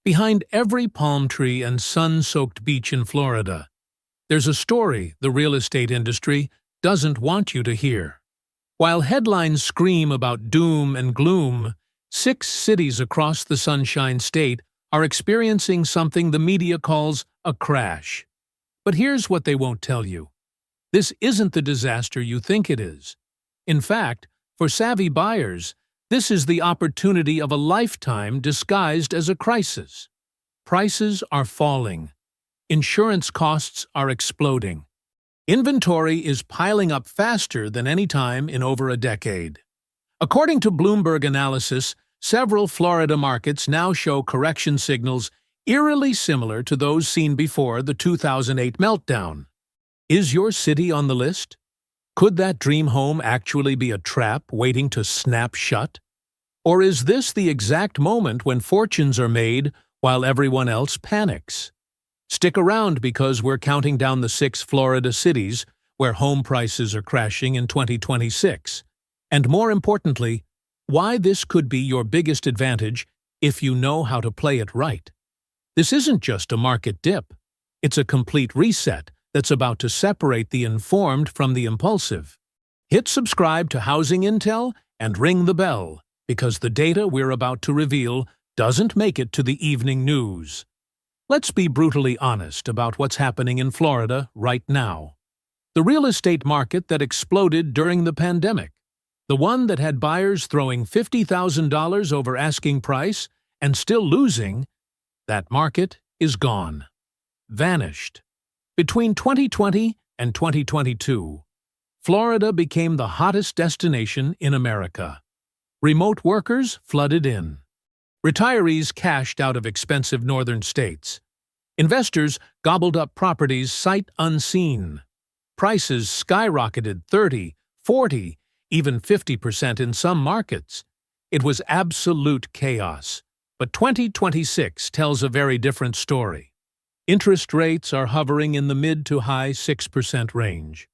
Behind every palm tree and sun-soaked beach in Florida, there's a story the real estate industry doesn't want you to hear. While headlines scream about doom and gloom, 6 cities across the Sunshine State are experiencing something the media calls a crash. But here's what they won't tell you. This isn't the disaster you think it is. In fact, for savvy buyers, this is the opportunity of a lifetime disguised as a crisis. Prices are falling. Insurance costs are exploding. Inventory is piling up faster than any time in over a decade. According to Bloomberg analysis, several Florida markets now show correction signals eerily similar to those seen before the 2008 meltdown. Is your city on the list? Could that dream home actually be a trap waiting to snap shut? Or is this the exact moment when fortunes are made while everyone else panics? Stick around because we're counting down the 6 Florida cities where home prices are crashing in 2026. And more importantly, why this could be your biggest advantage if you know how to play it right. This isn't just a market dip. It's a complete reset that's about to separate the informed from the impulsive. Hit subscribe to Housing Intel and ring the bell, because the data we're about to reveal doesn't make it to the evening news. Let's be brutally honest about what's happening in Florida right now. The real estate market that exploded during the pandemic, the one that had buyers throwing $50,000 over asking price and still losing, that market is gone. Vanished. Between 2020 and 2022, Florida became the hottest destination in America. Remote workers flooded in. Retirees cashed out of expensive northern states. Investors gobbled up properties sight unseen. Prices skyrocketed 30, 40, even 50% in some markets. It was absolute chaos. But 2026 tells a very different story. Interest rates are hovering in the mid to high 6% range.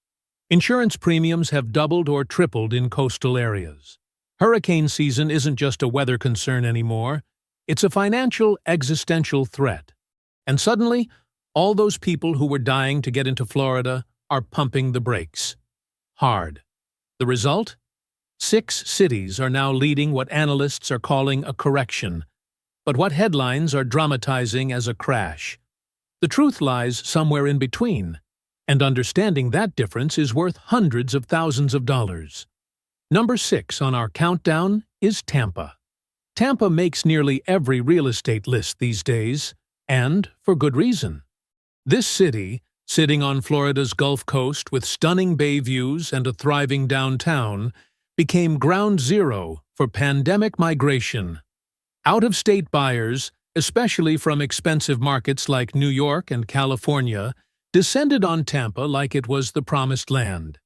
Insurance premiums have doubled or tripled in coastal areas. Hurricane season isn't just a weather concern anymore. It's a financial, existential threat. And suddenly, all those people who were dying to get into Florida are pumping the brakes. Hard. The result? 6 cities are now leading what analysts are calling a correction, but what headlines are dramatizing as a crash. The truth lies somewhere in between, and understanding that difference is worth hundreds of thousands of dollars. Number 6 on our countdown is Tampa. Tampa makes nearly every real estate list these days, and for good reason. This city, sitting on Florida's Gulf Coast with stunning bay views and a thriving downtown, became ground zero for pandemic migration. Out-of-state buyers, especially from expensive markets like New York and California, descended on Tampa like it was the promised land.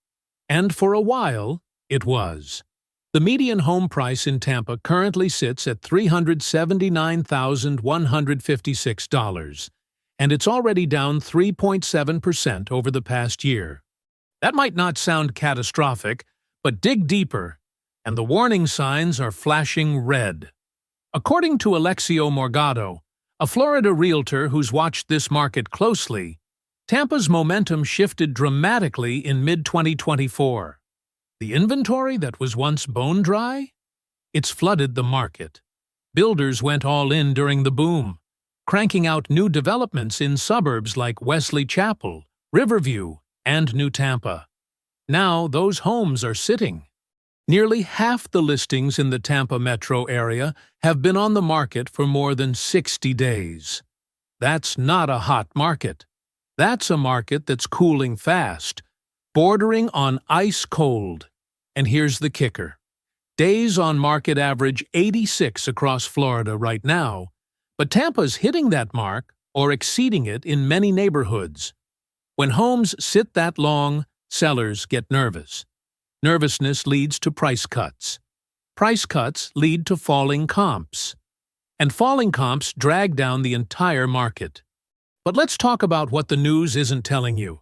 And for a while, it was. The median home price in Tampa currently sits at $379,156, and it's already down 3.7% over the past year. That might not sound catastrophic, but dig deeper, and the warning signs are flashing red. According to Alexio Morgado, a Florida realtor who's watched this market closely, Tampa's momentum shifted dramatically in mid-2024. The inventory that was once bone dry? It's flooded the market. Builders went all in during the boom, cranking out new developments in suburbs like Wesley Chapel, Riverview, and New Tampa. Now those homes are sitting. Nearly half the listings in the Tampa metro area have been on the market for more than 60 days. That's not a hot market. That's a market that's cooling fast, bordering on ice cold. And here's the kicker. Days on market average 86 across Florida right now, but Tampa's hitting that mark or exceeding it in many neighborhoods. When homes sit that long, sellers get nervous. Nervousness leads to price cuts. Price cuts lead to falling comps. And falling comps drag down the entire market. But let's talk about what the news isn't telling you.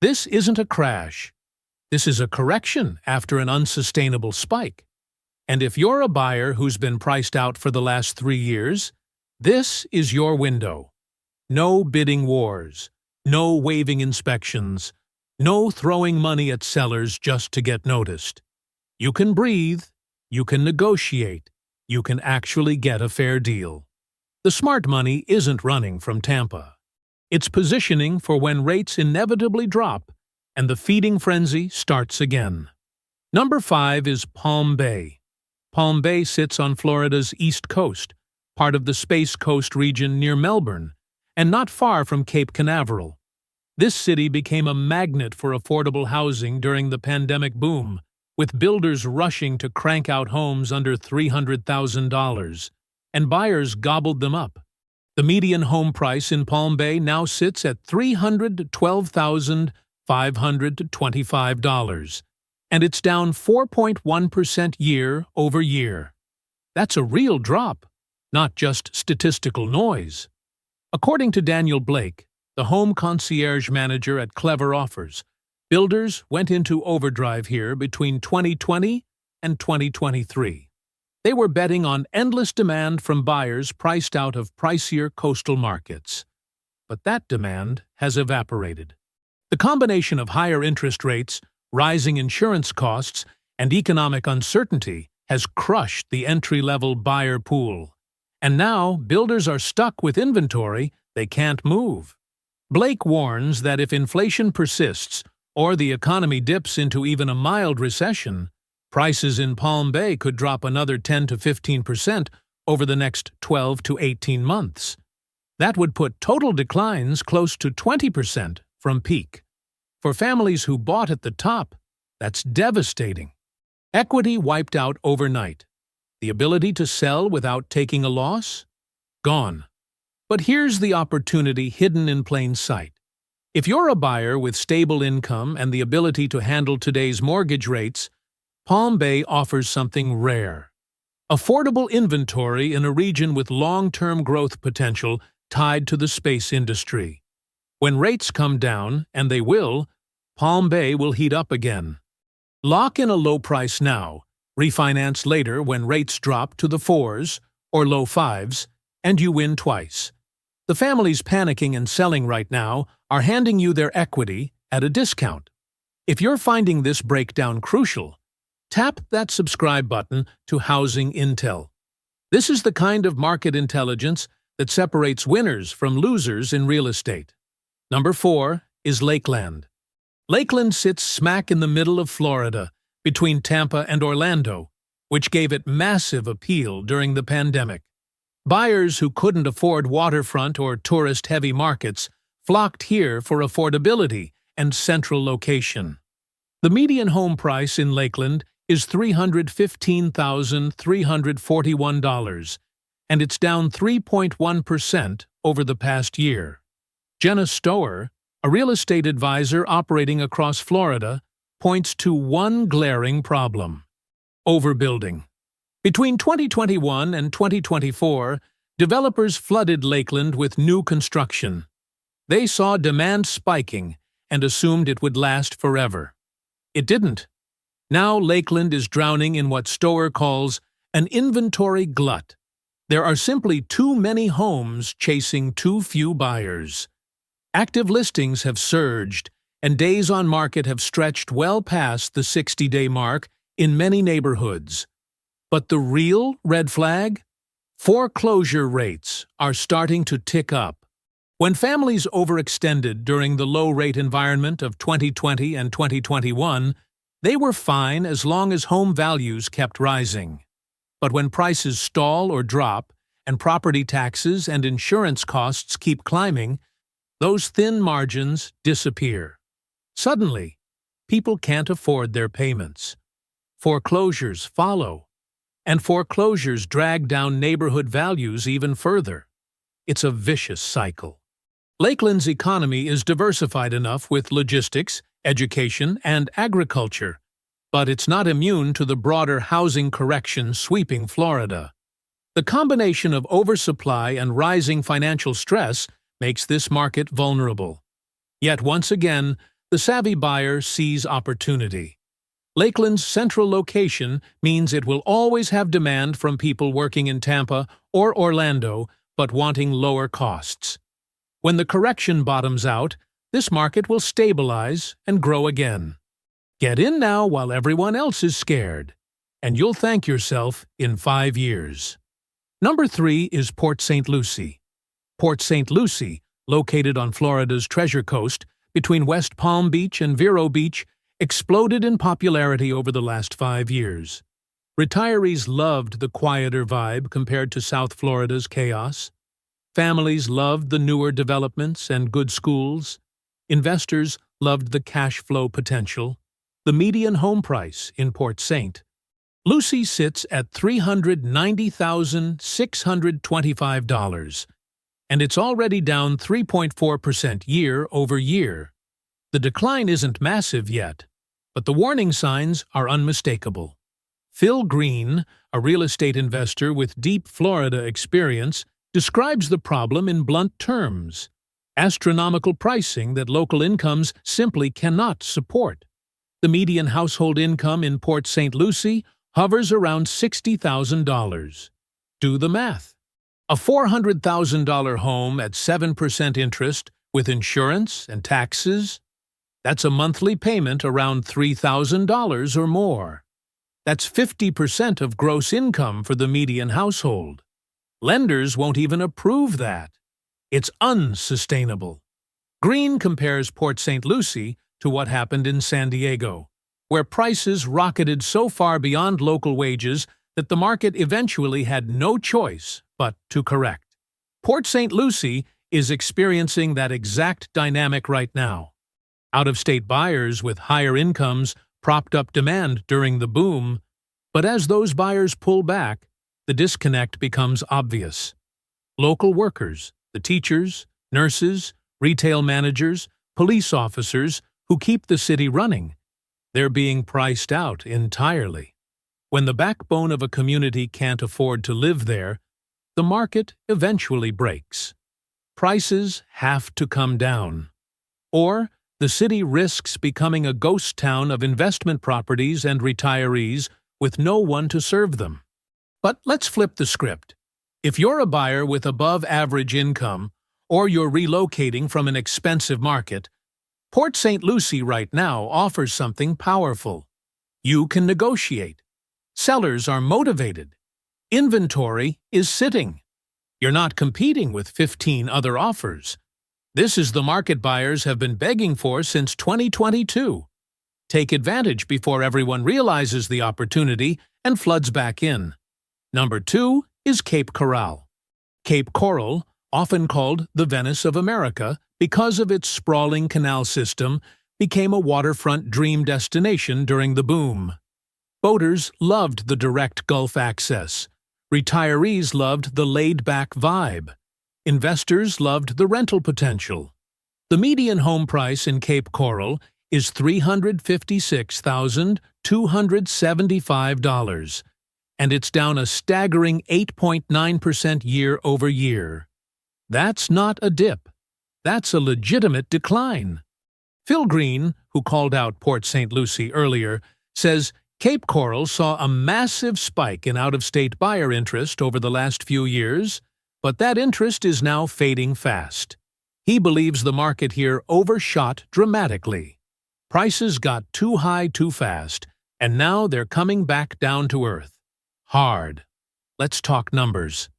This isn't a crash. This is a correction after an unsustainable spike. And if you're a buyer who's been priced out for the last 3 years, This is your window. No bidding wars, no waiving inspections, no throwing money at sellers just to get noticed. You can breathe, you can negotiate, you can actually get a fair deal. The smart money isn't running from Tampa. It's positioning for when rates inevitably drop and the feeding frenzy starts again. Number 5 is Palm Bay. Palm Bay sits on Florida's east coast, part of the Space Coast region near Melbourne, and not far from Cape Canaveral. This city became a magnet for affordable housing during the pandemic boom, with builders rushing to crank out homes under $300,000, and buyers gobbled them up. The median home price in Palm Bay now sits at $312,525, and it's down 4.1% year over year. That's a real drop, not just statistical noise. According to Daniel Blake, the home concierge manager at Clever Offers, builders went into overdrive here between 2020 and 2023. They were betting on endless demand from buyers priced out of pricier coastal markets. But that demand has evaporated. The combination of higher interest rates, rising insurance costs, and economic uncertainty has crushed the entry-level buyer pool. And now builders are stuck with inventory they can't move. Blake warns that if inflation persists or the economy dips into even a mild recession, prices in Palm Bay could drop another 10 to 15% over the next 12 to 18 months. That would put total declines close to 20% from peak. For families who bought at the top, that's devastating. Equity wiped out overnight. The ability to sell without taking a loss? Gone. But here's the opportunity hidden in plain sight. If you're a buyer with stable income and the ability to handle today's mortgage rates, Palm Bay offers something rare. Affordable inventory in a region with long-term growth potential tied to the space industry. When rates come down, and they will, Palm Bay will heat up again. Lock in a low price now, refinance later when rates drop to the 4s or low 5s, and you win twice. The families panicking and selling right now are handing you their equity at a discount. If you're finding this breakdown crucial, tap that subscribe button to Housing Intel. This is the kind of market intelligence that separates winners from losers in real estate. Number 4 is Lakeland. Lakeland sits smack in the middle of Florida, between Tampa and Orlando, which gave it massive appeal during the pandemic. Buyers who couldn't afford waterfront or tourist-heavy markets flocked here for affordability and central location. The median home price in Lakeland is $315,341, and it's down 3.1% over the past year. Jenna Stower, a real estate advisor operating across Florida, points to one glaring problem: overbuilding. Between 2021 and 2024, developers flooded Lakeland with new construction. They saw demand spiking and assumed it would last forever. It didn't. Now Lakeland is drowning in what Stower calls an inventory glut. There are simply too many homes chasing too few buyers. Active listings have surged, and days on market have stretched well past the 60-day mark in many neighborhoods. But the real red flag? Foreclosure rates are starting to tick up. When families overextended during the low-rate environment of 2020 and 2021, they were fine as long as home values kept rising. But when prices stall or drop, and property taxes and insurance costs keep climbing, those thin margins disappear. Suddenly, people can't afford their payments. Foreclosures follow, and foreclosures drag down neighborhood values even further. It's a vicious cycle. Lakeland's economy is diversified enough with logistics, education, and agriculture, but it's not immune to the broader housing correction sweeping Florida. The combination of oversupply and rising financial stress makes this market vulnerable. Yet once again, the savvy buyer sees opportunity. Lakeland's central location means it will always have demand from people working in Tampa or Orlando, but wanting lower costs. When the correction bottoms out, this market will stabilize and grow again. Get in now while everyone else is scared, and you'll thank yourself in 5 years. Number 3 is Port St. Lucie. Port St. Lucie, located on Florida's Treasure Coast, between West Palm Beach and Vero Beach, exploded in popularity over the last 5 years. Retirees loved the quieter vibe compared to South Florida's chaos. Families loved the newer developments and good schools. Investors loved the cash flow potential. The median home price in Port St. Lucie sits at $390,625, and it's already down 3.4% year over year. The decline isn't massive yet, but the warning signs are unmistakable. Phil Green, a real estate investor with deep Florida experience, describes the problem in blunt terms: astronomical pricing that local incomes simply cannot support. The median household income in Port St. Lucie hovers around $60,000. Do the math. A $400,000 home at 7% interest with insurance and taxes? That's a monthly payment around $3,000 or more. That's 50% of gross income for the median household. Lenders won't even approve that. It's unsustainable. Green compares Port St. Lucie to what happened in San Diego, where prices rocketed so far beyond local wages that the market eventually had no choice but to correct. Port St. Lucie is experiencing that exact dynamic right now. Out-of-state buyers with higher incomes propped up demand during the boom, but as those buyers pull back, the disconnect becomes obvious. Local workers, the teachers, nurses, retail managers, police officers who keep the city running, they're being priced out entirely. When the backbone of a community can't afford to live there, the market eventually breaks. Prices have to come down. Or the city risks becoming a ghost town of investment properties and retirees with no one to serve them. But let's flip the script. If you're a buyer with above-average income, or you're relocating from an expensive market, Port St. Lucie right now offers something powerful. You can negotiate. Sellers are motivated. Inventory is sitting. You're not competing with 15 other offers. This is the market buyers have been begging for since 2022. Take advantage before everyone realizes the opportunity and floods back in. Number 2 is Cape Coral. Cape Coral, often called the Venice of America because of its sprawling canal system, became a waterfront dream destination during the boom. Boaters loved the direct Gulf access. Retirees loved the laid-back vibe. Investors loved the rental potential. The median home price in Cape Coral is $356,275, and it's down a staggering 8.9% year over year. That's not a dip. That's a legitimate decline. Phil Green, who called out Port St. Lucie earlier, says Cape Coral saw a massive spike in out-of-state buyer interest over the last few years, but that interest is now fading fast. He believes the market here overshot dramatically. Prices got too high too fast, and now they're coming back down to earth. Hard. Let's talk numbers.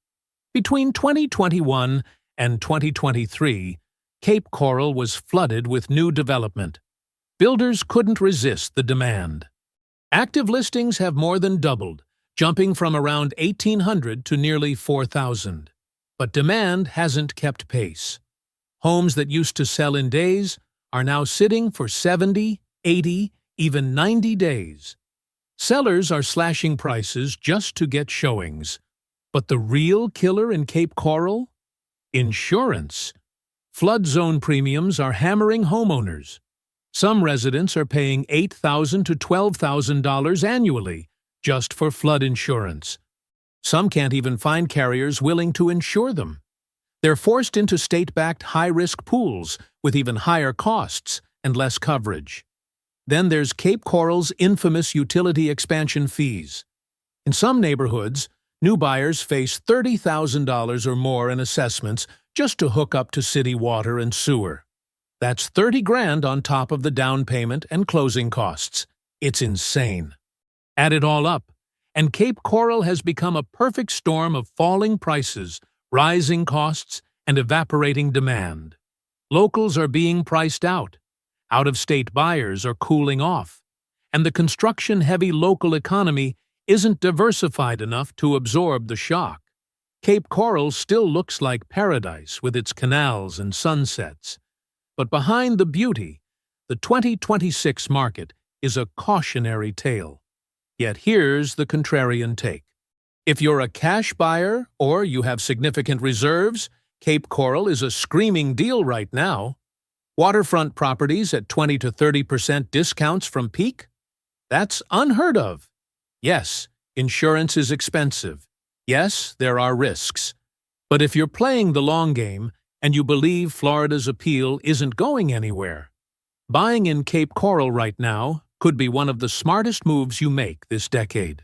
Between 2021 and 2023, Cape Coral was flooded with new development. Builders couldn't resist the demand. Active listings have more than doubled, jumping from around 1,800 to nearly 4,000. But demand hasn't kept pace. Homes that used to sell in days are now sitting for 70, 80, even 90 days. Sellers are slashing prices just to get showings. But the real killer in Cape Coral? Insurance. Flood zone premiums are hammering homeowners. Some residents are paying $8,000 to $12,000 annually just for flood insurance. Some can't even find carriers willing to insure them. They're forced into state-backed high-risk pools with even higher costs and less coverage. Then there's Cape Coral's infamous utility expansion fees. In some neighborhoods, New buyers face $30,000 or more in assessments just to hook up to city water and sewer. That's 30 grand on top of the down payment and closing costs. It's insane. Add it all up, and Cape Coral has become a perfect storm of falling prices, rising costs, and evaporating demand. Locals are being priced out. Out-of-state buyers are cooling off. And the construction-heavy local economy isn't diversified enough to absorb the shock. Cape Coral still looks like paradise with its canals and sunsets. But behind the beauty, the 2026 market is a cautionary tale. Yet here's the contrarian take. If you're a cash buyer or you have significant reserves, Cape Coral is a screaming deal right now. Waterfront properties at 20 to 30% discounts from peak? That's unheard of. Yes, insurance is expensive. Yes, there are risks. But if you're playing the long game and you believe Florida's appeal isn't going anywhere, buying in Cape Coral right now could be one of the smartest moves you make this decade.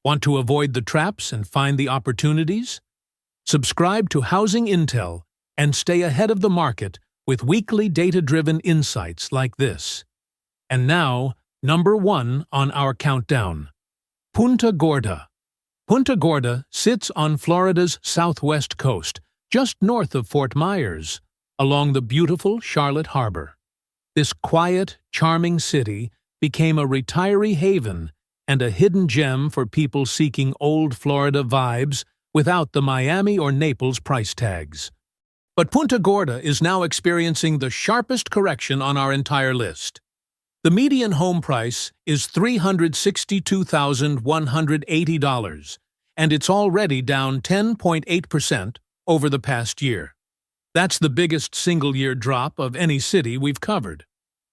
Want to avoid the traps and find the opportunities? Subscribe to Housing Intel and stay ahead of the market with weekly data-driven insights like this. And now, number 1 on our countdown. Punta Gorda. Punta Gorda sits on Florida's southwest coast, just north of Fort Myers, along the beautiful Charlotte Harbor. This quiet, charming city became a retiree haven and a hidden gem for people seeking old Florida vibes without the Miami or Naples price tags. But Punta Gorda is now experiencing the sharpest correction on our entire list. The median home price is $362,180, and it's already down 10.8% over the past year. That's the biggest single-year drop of any city we've covered.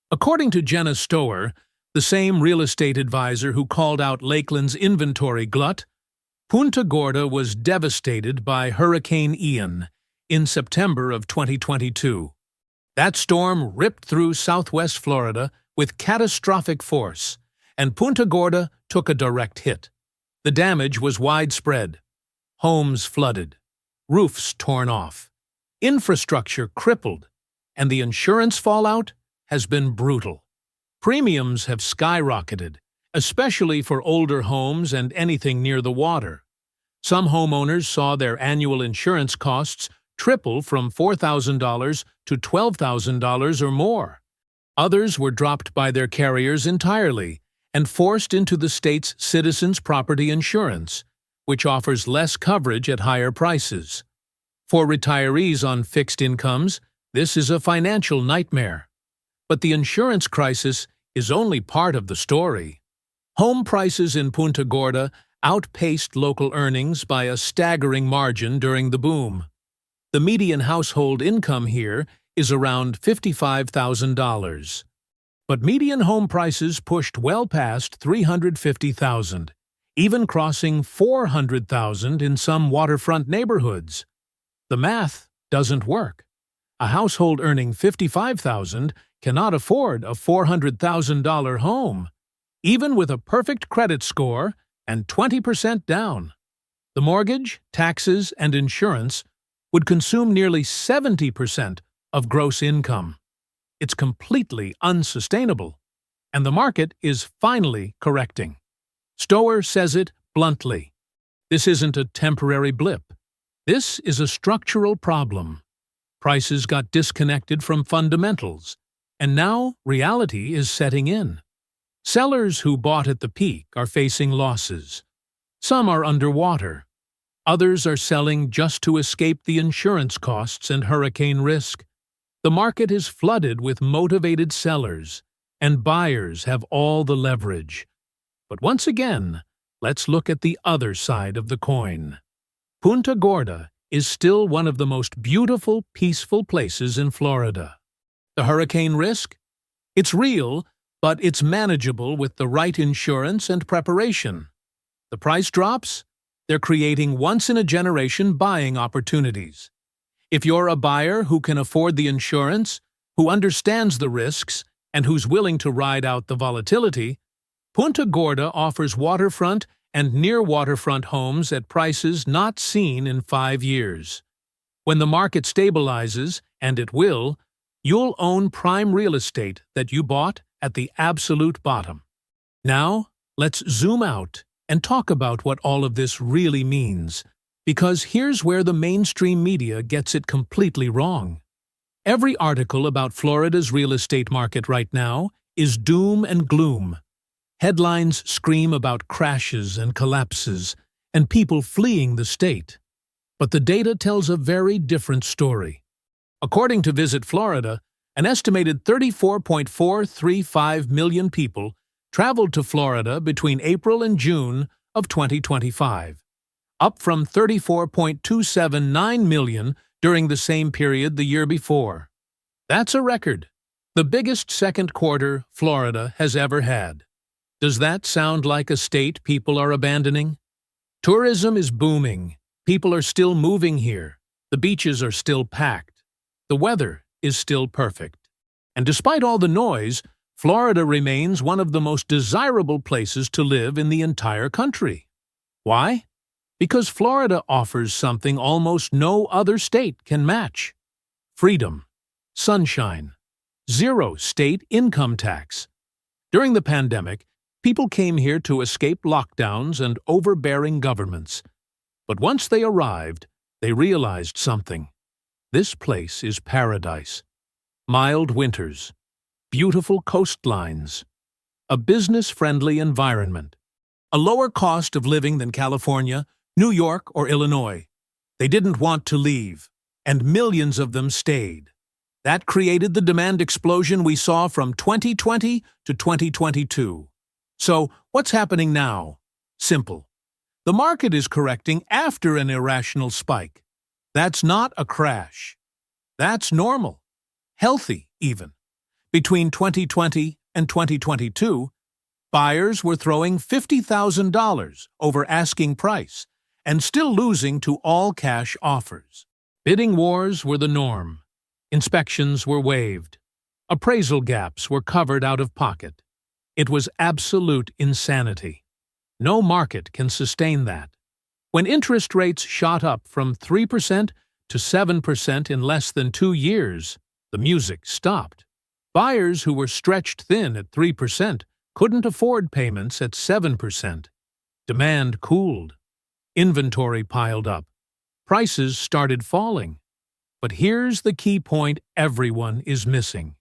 According to Jenna Stower, the same real estate advisor who called out Lakeland's inventory glut, Punta Gorda was devastated by Hurricane Ian in September of 2022. That storm ripped through southwest Florida with catastrophic force, and Punta Gorda took a direct hit. The damage was widespread. Homes flooded, roofs torn off, infrastructure crippled, and the insurance fallout has been brutal. Premiums have skyrocketed, especially for older homes and anything near the water. Some homeowners saw their annual insurance costs triple from $4,000 to $12,000 or more. Others were dropped by their carriers entirely and forced into the state's Citizens Property Insurance, which offers less coverage at higher prices. For retirees on fixed incomes, this is a financial nightmare. But the insurance crisis is only part of the story. Home prices in Punta Gorda outpaced local earnings by a staggering margin during the boom. The median household income here is around $55,000. But median home prices pushed well past $350,000, even crossing $400,000 in some waterfront neighborhoods. The math doesn't work. A household earning $55,000 cannot afford a $400,000 home, even with a perfect credit score and 20% down. The mortgage, taxes, and insurance would consume nearly 70% of gross income. It's completely unsustainable, and the market is finally correcting. Stower says it bluntly. This isn't a temporary blip. This is a structural problem. Prices got disconnected from fundamentals, and now reality is setting in. Sellers who bought at the peak are facing losses. Some are underwater. Others are selling just to escape the insurance costs and hurricane risk. The market is flooded with motivated sellers, and buyers have all the leverage. But once again, let's look at the other side of the coin. Punta Gorda is still one of the most beautiful, peaceful places in Florida. The hurricane risk? It's real, but it's manageable with the right insurance and preparation. The price drops? They're creating once-in-a-generation buying opportunities. If you're a buyer who can afford the insurance, who understands the risks, and who's willing to ride out the volatility, Punta Gorda offers waterfront and near waterfront homes at prices not seen in 5 years. When the market stabilizes, and it will, you'll own prime real estate that you bought at the absolute bottom. Now, let's zoom out and talk about what all of this really means, because here's where the mainstream media gets it completely wrong. Every article about Florida's real estate market right now is doom and gloom. Headlines scream about crashes and collapses, and people fleeing the state. But the data tells a very different story. According to Visit Florida, an estimated 34.435 million people traveled to Florida between April and June of 2025, up from 34.279 million during the same period the year before. That's a record, the biggest second quarter Florida has ever had. Does that sound like a state people are abandoning? Tourism is booming. People are still moving here. The beaches are still packed. The weather is still perfect. And despite all the noise, Florida remains one of the most desirable places to live in the entire country. Why? Because Florida offers something almost no other state can match. Freedom, sunshine, zero state income tax. During the pandemic, people came here to escape lockdowns and overbearing governments. But once they arrived, they realized something. This place is paradise. Mild winters, beautiful coastlines, a business-friendly environment, a lower cost of living than California, New York, or Illinois. They didn't want to leave, and millions of them stayed. That created the demand explosion we saw from 2020 to 2022. So, what's happening now? Simple. The market is correcting after an irrational spike. That's not a crash. That's normal. Healthy, even. Between 2020 and 2022, buyers were throwing $50,000 over asking price and still losing to all-cash offers. Bidding wars were the norm. Inspections were waived. Appraisal gaps were covered out of pocket. It was absolute insanity. No market can sustain that. When interest rates shot up from 3% to 7% in less than 2 years, the music stopped. Buyers who were stretched thin at 3% couldn't afford payments at 7%. Demand cooled. Inventory piled up. Prices started falling. But here's the key point everyone is missing.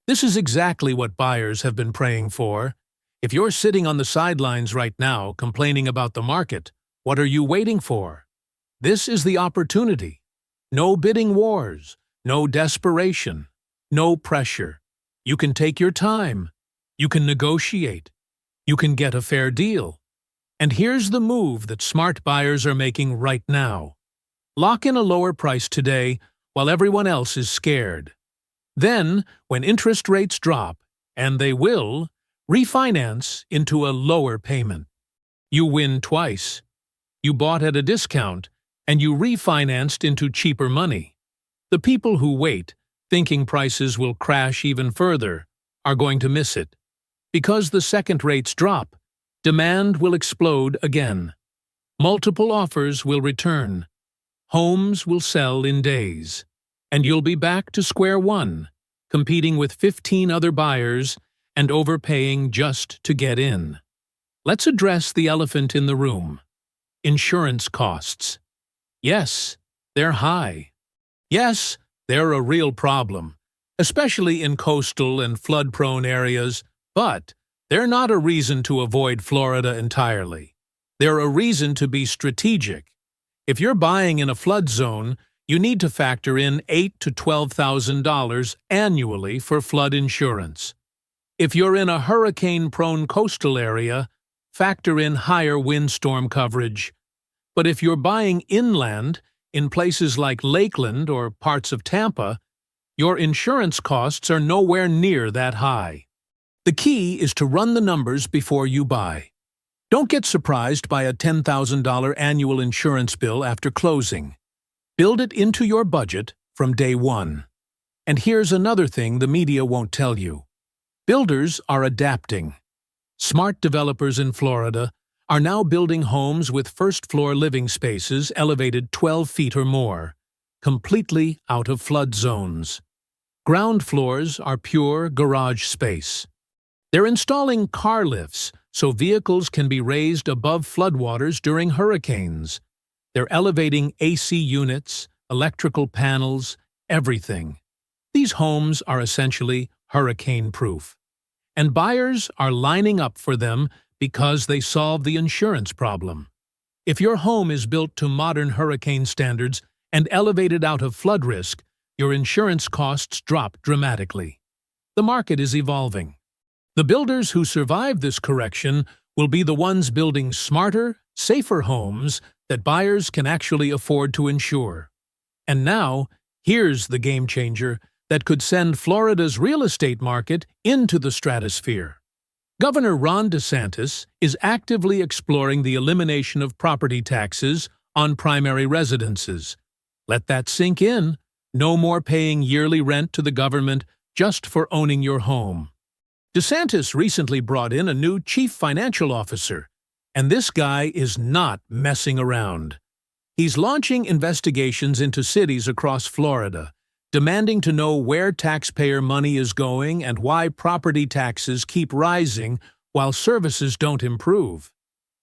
This is exactly what buyers have been praying for. If you're sitting on the sidelines right now complaining about the market, what are you waiting for? This is the opportunity. No bidding wars, no desperation, no pressure. You can take your time. You can negotiate. You can get a fair deal. And here's the move that smart buyers are making right now. Lock in a lower price today while everyone else is scared. Then, when interest rates drop, and they will, refinance into a lower payment. You win twice. You bought at a discount, and you refinanced into cheaper money. The people who wait, thinking prices will crash even further, are going to miss it. Because the second rates drop, demand will explode again. Multiple offers will return. Homes will sell in days. And you'll be back to square one, competing with 15 other buyers and overpaying just to get in. Let's address the elephant in the room. Insurance costs. Yes, they're high. Yes, they're a real problem, especially in coastal and flood-prone areas, but they're not a reason to avoid Florida entirely. They're a reason to be strategic. If you're buying in a flood zone, you need to factor in $8,000 to $12,000 annually for flood insurance. If you're in a hurricane-prone coastal area, factor in higher windstorm coverage. But if you're buying inland, in places like Lakeland or parts of Tampa, your insurance costs are nowhere near that high. The key is to run the numbers before you buy. Don't get surprised by a $10,000 annual insurance bill after closing. Build it into your budget from day one. And here's another thing the media won't tell you. Builders are adapting. Smart developers in Florida are now building homes with first-floor living spaces elevated 12 feet or more, completely out of flood zones. Ground floors are pure garage space. They're installing car lifts so vehicles can be raised above floodwaters during hurricanes. They're elevating AC units, electrical panels, everything. These homes are essentially hurricane-proof. And buyers are lining up for them because they solve the insurance problem. If your home is built to modern hurricane standards and elevated out of flood risk, your insurance costs drop dramatically. The market is evolving. The builders who survive this correction will be the ones building smarter, safer homes that buyers can actually afford to insure. And now, here's the game changer that could send Florida's real estate market into the stratosphere. Governor Ron DeSantis is actively exploring the elimination of property taxes on primary residences. Let that sink in. No more paying yearly rent to the government just for owning your home. DeSantis recently brought in a new chief financial officer, and this guy is not messing around. He's launching investigations into cities across Florida, demanding to know where taxpayer money is going and why property taxes keep rising while services don't improve.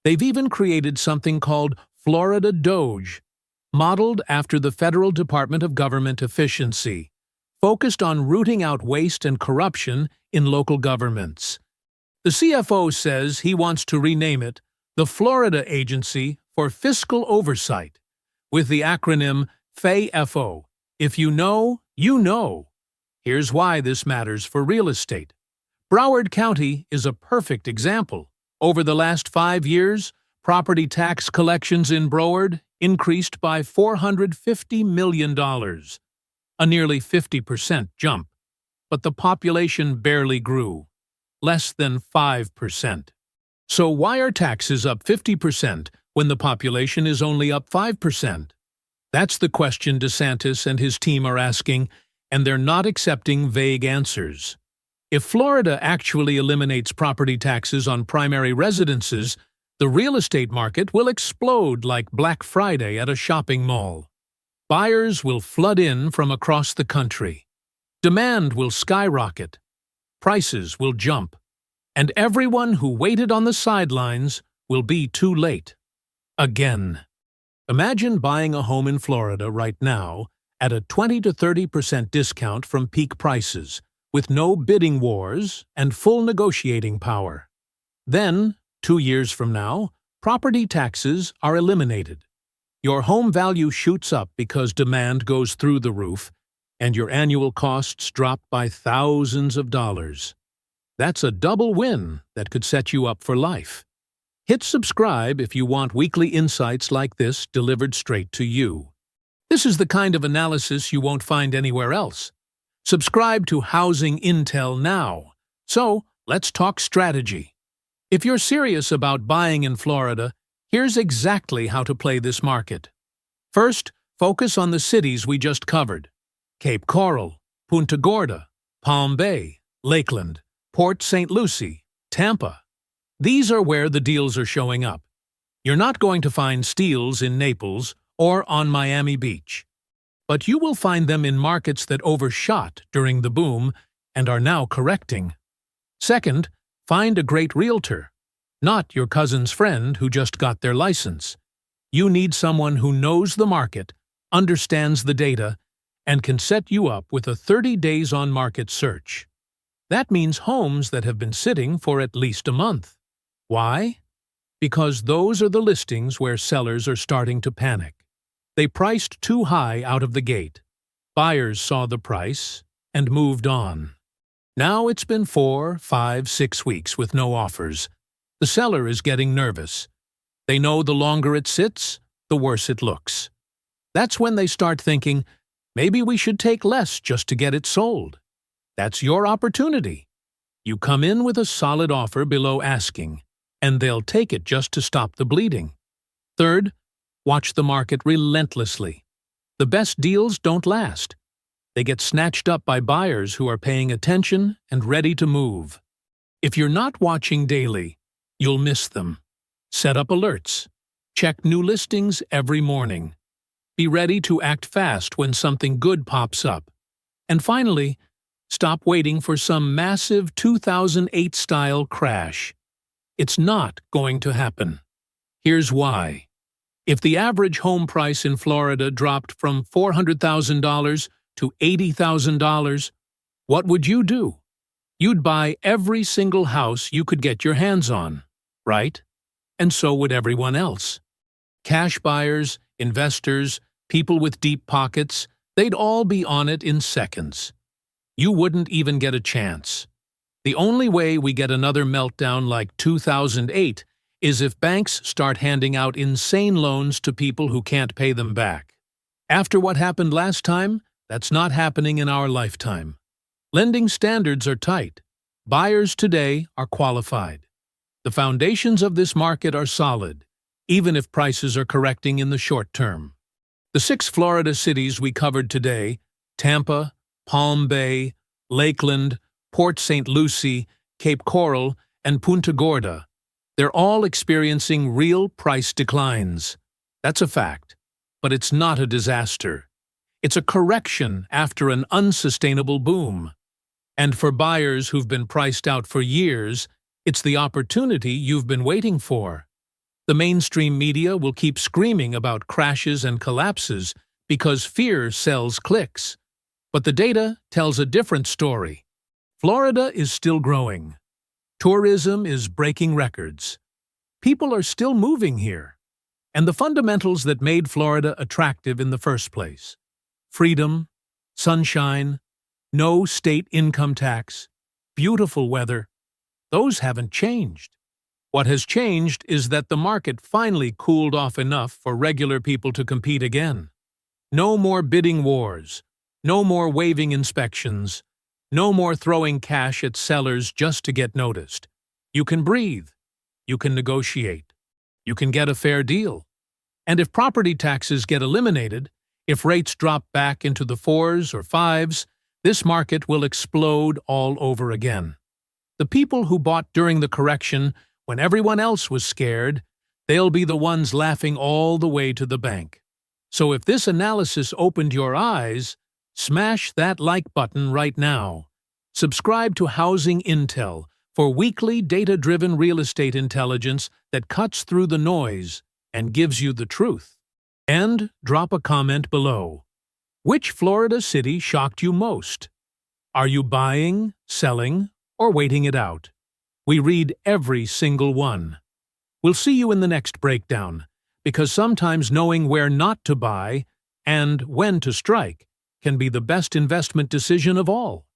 They've even created something called Florida Doge, modeled after the Federal Department of Government Efficiency, focused on rooting out waste and corruption in local governments. The CFO says he wants to rename it the Florida Agency for Fiscal Oversight, with the acronym FAFO. If you know, you know. Here's why this matters for real estate. Broward County is a perfect example. Over the last 5 years, property tax collections in Broward increased by $450 million, a nearly 50% jump. But the population barely grew, less than 5%. So why are taxes up 50% when the population is only up 5%? That's the question DeSantis and his team are asking, and they're not accepting vague answers. If Florida actually eliminates property taxes on primary residences, the real estate market will explode like Black Friday at a shopping mall. Buyers will flood in from across the country. Demand will skyrocket. Prices will jump. And everyone who waited on the sidelines will be too late. Again. Imagine buying a home in Florida right now at a 20 to 30% discount from peak prices, with no bidding wars and full negotiating power. Then, 2 years from now, property taxes are eliminated. Your home value shoots up because demand goes through the roof, and your annual costs drop by thousands of dollars. That's a double win that could set you up for life. Hit subscribe if you want weekly insights like this delivered straight to you. This is the kind of analysis you won't find anywhere else. Subscribe to Housing Intel now. So, let's talk strategy. If you're serious about buying in Florida, here's exactly how to play this market. First, focus on the cities we just covered: Cape Coral, Punta Gorda, Palm Bay, Lakeland, Port St. Lucie, Tampa. These are where the deals are showing up. You're not going to find steals in Naples or on Miami Beach. But you will find them in markets that overshot during the boom and are now correcting. Second, find a great realtor, not your cousin's friend who just got their license. You need someone who knows the market, understands the data, and can set you up with a 30 days on market search. That means homes that have been sitting for at least a month. Why? Because those are the listings where sellers are starting to panic. They priced too high out of the gate. Buyers saw the price and moved on. Now it's been 4, 5, 6 weeks with no offers. The seller is getting nervous. They know the longer it sits, the worse it looks. That's when they start thinking, maybe we should take less just to get it sold. That's your opportunity. You come in with a solid offer below asking, and they'll take it just to stop the bleeding. Third, watch the market relentlessly. The best deals don't last. They get snatched up by buyers who are paying attention and ready to move. If you're not watching daily, you'll miss them. Set up alerts. Check new listings every morning. Be ready to act fast when something good pops up. And finally, stop waiting for some massive 2008-style crash. It's not going to happen. Here's why. If the average home price in Florida dropped from $400,000 to $80,000, what would you do? You'd buy every single house you could get your hands on, right? And so would everyone else. Cash buyers, investors, people with deep pockets, they'd all be on it in seconds. You wouldn't even get a chance. The only way we get another meltdown like 2008 is if banks start handing out insane loans to people who can't pay them back. After what happened last time, that's not happening in our lifetime. Lending standards are tight. Buyers today are qualified. The foundations of this market are solid, even if prices are correcting in the short term. The 6 Florida cities we covered today, Tampa, Palm Bay, Lakeland, Port St. Lucie, Cape Coral, and Punta Gorda, they're all experiencing real price declines. That's a fact, but it's not a disaster. It's a correction after an unsustainable boom. And for buyers who've been priced out for years, it's the opportunity you've been waiting for. The mainstream media will keep screaming about crashes and collapses because fear sells clicks. But the data tells a different story. Florida is still growing. Tourism is breaking records. People are still moving here. And the fundamentals that made Florida attractive in the first place — freedom, sunshine, no state income tax, beautiful weather — those haven't changed. What has changed is that the market finally cooled off enough for regular people to compete again. No more bidding wars, no more waiving inspections, no more throwing cash at sellers just to get noticed. You can breathe. You can negotiate. You can get a fair deal. And if property taxes get eliminated, if rates drop back into the 4s or 5s, this market will explode all over again. The people who bought during the correction, when everyone else was scared, they'll be the ones laughing all the way to the bank. So if this analysis opened your eyes, smash that like button right now. Subscribe to Housing Intel for weekly data-driven real estate intelligence that cuts through the noise and gives you the truth. And drop a comment below. Which Florida city shocked you most? Are you buying, selling, or waiting it out? We read every single one. We'll see you in the next breakdown, because sometimes knowing where not to buy and when to strike can be the best investment decision of all.